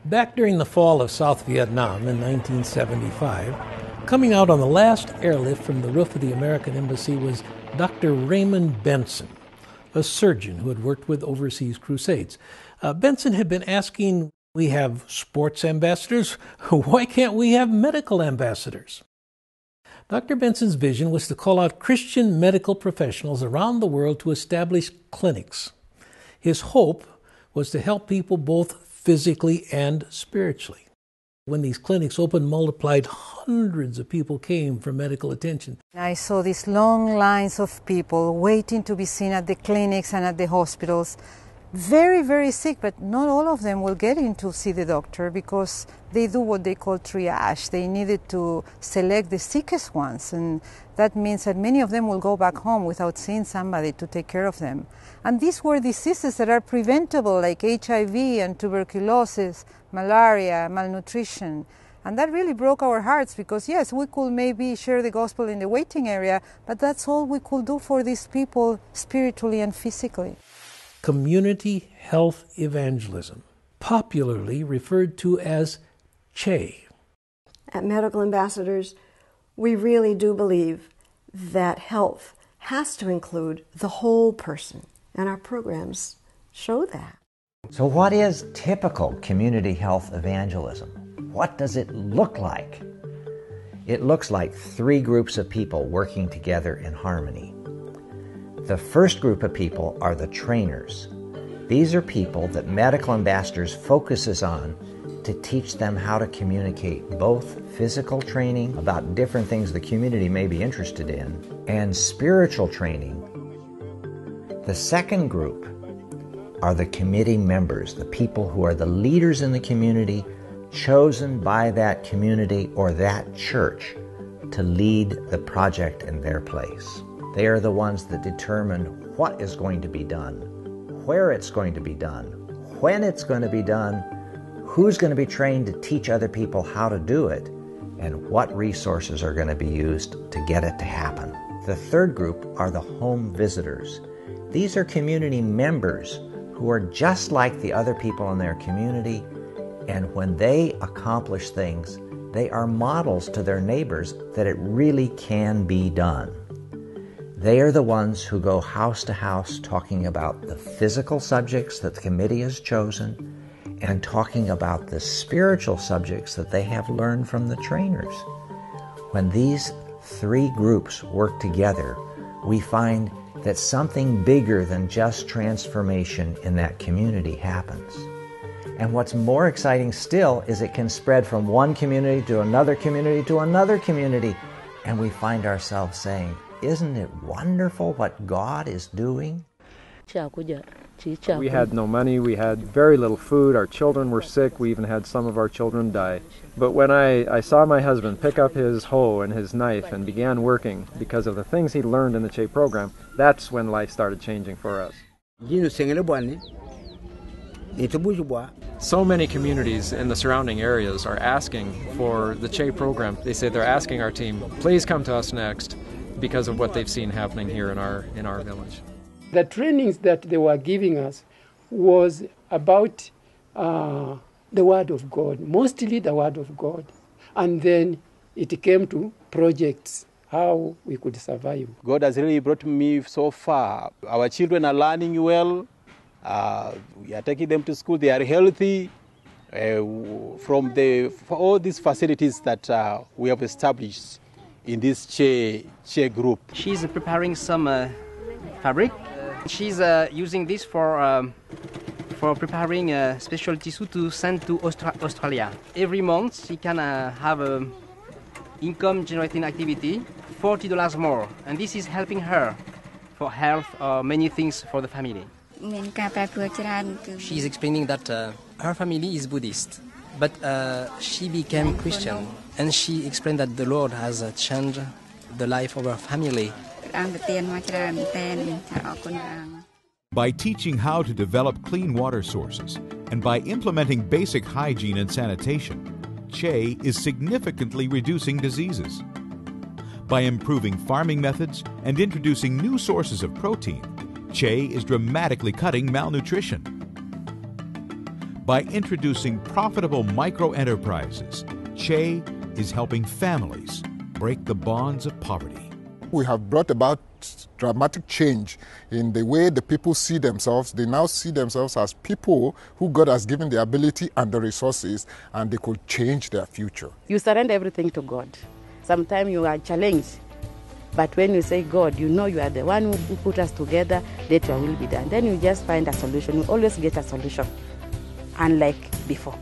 Back during the fall of South Vietnam in 1975, coming out on the last airlift from the roof of the American Embassy was Dr. Raymond Benson, a surgeon who had worked with overseas crusades. Benson had been asking, we have sports ambassadors, why can't we have medical ambassadors? Dr. Benson's vision was to call out Christian medical professionals around the world to establish clinics. His hope was to help people both physically and spiritually. When these clinics opened, multiplied, hundreds of people came for medical attention. I saw these long lines of people waiting to be seen at the clinics and at the hospitals. Very, very sick, but not all of them will get in to see the doctor because they do what they call triage. They needed to select the sickest ones, and that means that many of them will go back home without seeing somebody to take care of them. And these were diseases that are preventable, like HIV and tuberculosis, malaria, malnutrition. And that really broke our hearts because, yes, we could maybe share the gospel in the waiting area, but that's all we could do for these people spiritually and physically. Community health evangelism, popularly referred to as CHE. At Medical Ambassadors, we really do believe that health has to include the whole person, and our programs show that. So what is typical community health evangelism? What does it look like? It looks like three groups of people working together in harmony. The first group of people are the trainers. These are people that Medical Ambassadors focuses on to teach them how to communicate both physical training about different things the community may be interested in and spiritual training. The second group are the committee members, the people who are the leaders in the community, chosen by that community or that church to lead the project in their place. They are the ones that determine what is going to be done, where it's going to be done, when it's going to be done, who's going to be trained to teach other people how to do it, and what resources are going to be used to get it to happen. The third group are the home visitors. These are community members who are just like the other people in their community, and when they accomplish things, they are models to their neighbors that it really can be done. They are the ones who go house to house talking about the physical subjects that the committee has chosen and talking about the spiritual subjects that they have learned from the trainers. When these three groups work together, we find that something bigger than just transformation in that community happens. And what's more exciting still is it can spread from one community to another community to another community, and we find ourselves saying, isn't it wonderful what God is doing? We had no money, we had very little food, our children were sick, we even had some of our children die. But when I saw my husband pick up his hoe and his knife and began working because of the things he learned in the CHE program, that's when life started changing for us. So many communities in the surrounding areas are asking for the CHE program. They say they're asking our team, please come to us next, because of what they've seen happening here in our village. The trainings that they were giving us was about the Word of God, mostly the Word of God. And then it came to projects, how we could survive. God has really brought me so far. Our children are learning well. We are taking them to school. They are healthy. From all these facilities that we have established in this CHE group. She's preparing some fabric. She's using this for preparing a special tissue to send to Australia. Every month she can have a income generating activity, $40 more, and this is helping her for health or many things for the family. She's explaining that her family is Buddhist, but she became Christian, and she explained that the Lord has changed the life of her family. By teaching how to develop clean water sources and by implementing basic hygiene and sanitation, CHE is significantly reducing diseases. By improving farming methods and introducing new sources of protein, CHE is dramatically cutting malnutrition. By introducing profitable micro-enterprises, Che is helping families break the bonds of poverty. We have brought about dramatic change in the way the people see themselves. They now see themselves as people who God has given the ability and the resources, and they could change their future. You surrender everything to God. Sometimes you are challenged, but when you say, God, you know you are the one who put us together, let your will be done. Then you just find a solution. You always get a solution, unlike before.